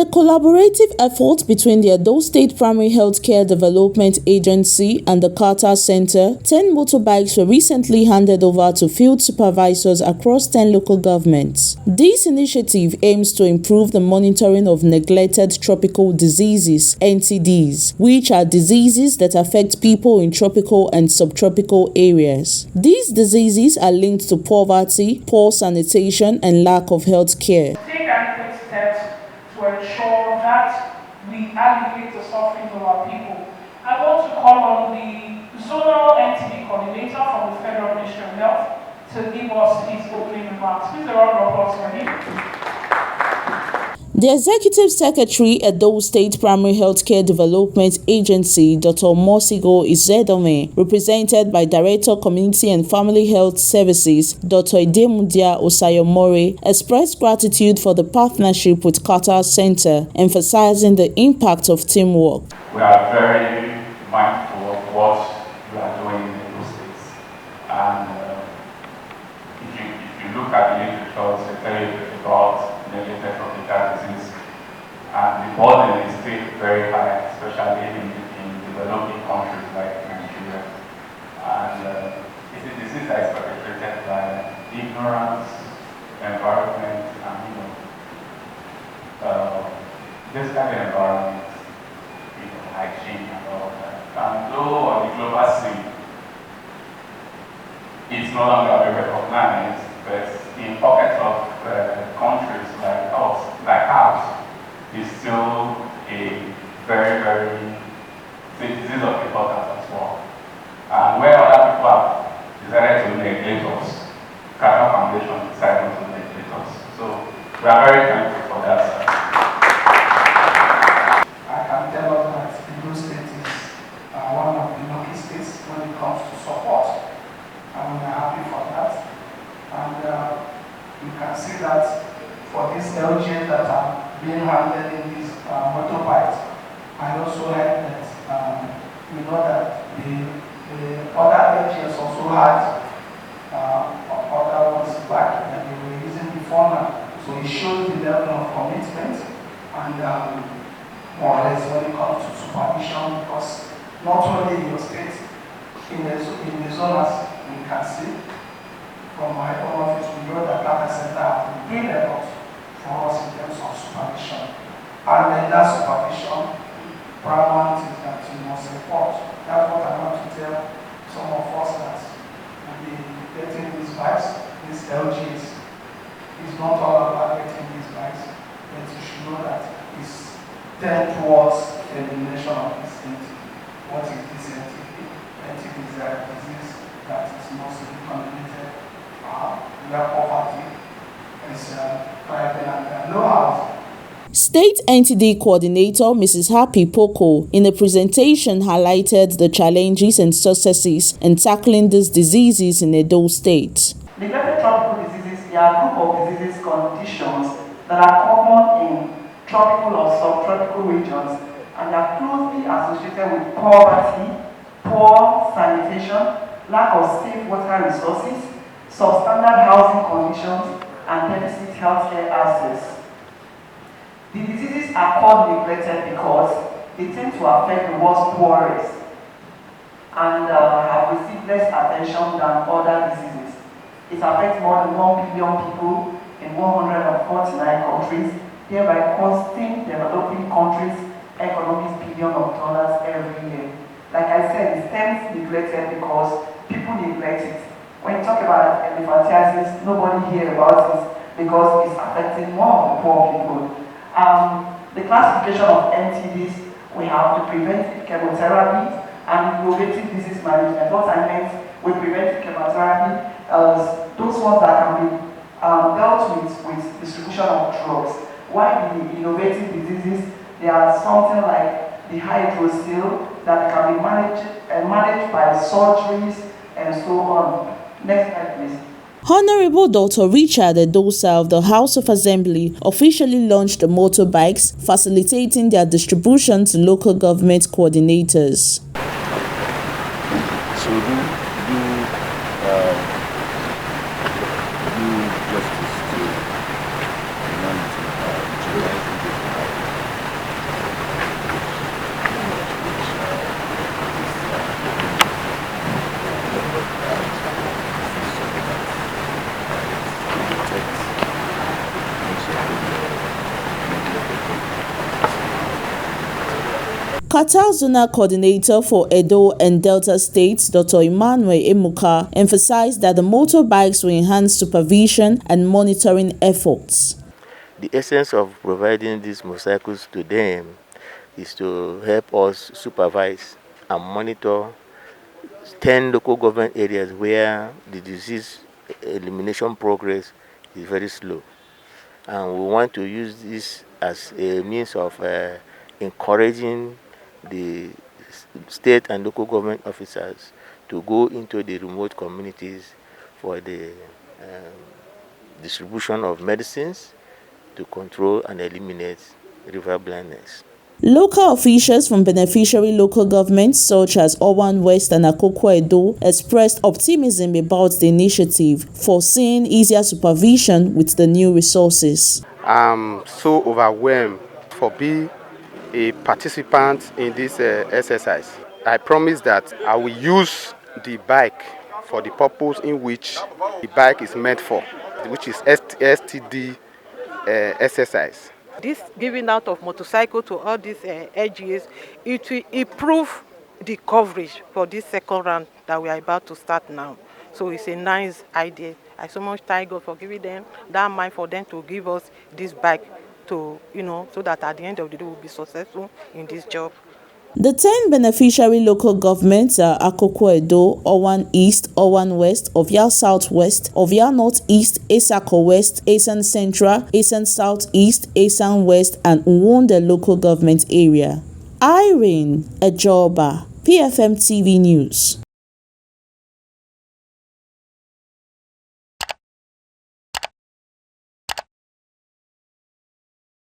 a collaborative effort between the Edo State Primary Healthcare Development Agency and the Carter Center, 10 motorbikes were recently handed over to field supervisors across 10 local governments. This initiative aims to improve the monitoring of neglected tropical diseases, NTDs, which are diseases that affect people in tropical and subtropical areas. These diseases are linked to poverty, poor sanitation, and lack of health care. Take adequate steps to ensure that we alleviate the suffering of our people. I want to call on the zonal NTD coordinator from the Federal Ministry of Health to give us his opening remarks. Please, a round of applause for him. The Executive Secretary at Edo State Primary Healthcare Development Agency, Dr. Mosigo Izedome, represented by Director Community and Family Health Services, Dr. Idemudia Osayomore, expressed gratitude for the partnership with Carter Center, emphasizing the impact of teamwork. We are very mindful of what we are doing in Edo State. And if you look at the literature, they tell you about neglected tropical disease, and the burden is still very high, especially in developing countries like Nigeria. And it's a disease that is perpetrated by ignorance, environment, and this kind of environment, hygiene and all that. And though on the global scene, it's no longer very recognized, but in pockets of countries like ours, is still a very, very disease of importance as well. And where other people have decided to neglect us, Carter Foundation decided to neglect us. So we are very thankful for that. I can tell us that Edo State is one of the lucky states when it comes to support, and we are happy for that. And you can see that for these LGs that are being handled in these motorbikes, I also heard that we know that the other LGs also had other ones back that they were using before now. So it shows the level of commitment and more or less when it comes to supervision, because not only in your state, in the zonas we can see from my own office, we know that Carter Center have been doing a lot for us in terms of supervision. And then that supervision, paramount is that you must report. That's what I want to tell some of us, that we'll be getting these bikes, these LGs. It's not all about getting these bikes, but you should know that it's tend towards the elimination of this entity. What is this entity? Entity is a disease that is mostly contributed where poverty is thriving and low housing. State NTD Coordinator Mrs. Happy Poko in the presentation highlighted the challenges and successes in tackling these diseases in Edo State. Neglected tropical diseases, they are a group of disease conditions that are common in tropical or subtropical regions, and are closely associated with poverty, poor sanitation, lack of safe water resources, substandard housing conditions, and deficit healthcare access. The diseases are called neglected because they tend to affect the world's poorest and have received less attention than other diseases. It affects more than 1 billion people in 149 countries, thereby costing developing countries economic billions of dollars every year. Like I said, it stems neglected because people neglect it. When you talk about elephantiasis, nobody hears about it because it's affecting more of the poor people. The classification of NTDs, we have the preventive chemotherapy and innovative disease management. What I meant with preventive chemotherapy is those ones that can be dealt with distribution of drugs. While the innovative diseases, they are something like the hydrocele that can be managed by surgeries and so on. Next slide, please. Honorable Dr. Richard Edosa of the House of Assembly officially launched the motorbikes, facilitating their distribution to local government coordinators. So do justice to humanity by utilizing this bike Qatar Zonal Coordinator for Edo and Delta States, Dr. Emmanuel Emuka, emphasized that the motorbikes will enhance supervision and monitoring efforts. The essence of providing these motorcycles to them is to help us supervise and monitor 10 local government areas where the disease elimination progress is very slow. And we want to use this as a means of encouraging the state and local government officers to go into the remote communities for the distribution of medicines to control and eliminate river blindness. Local officials from beneficiary local governments such as Owan West and Akoko Edo expressed optimism about the initiative, foreseeing easier supervision with the new resources. I'm so overwhelmed for being a participant in this exercise. I promise that I will use the bike for the purpose in which the bike is meant for, which is STD exercise. This giving out of motorcycle to all these LGAs, it will improve the coverage for this second round that we are about to start now. So it's a nice idea. I so much thank God for giving them that mind for them to give us this bike to, so that at the end of the day we'll be successful in this job. The 10 beneficiary local governments are Akoko Edo, Owan East, Owan West, Ovia Southwest, Ovia Northeast, Esako West, Esan Central, Esan Southeast, Esan West, and Uwonde local government area. Irene Ejoba, PFM TV News.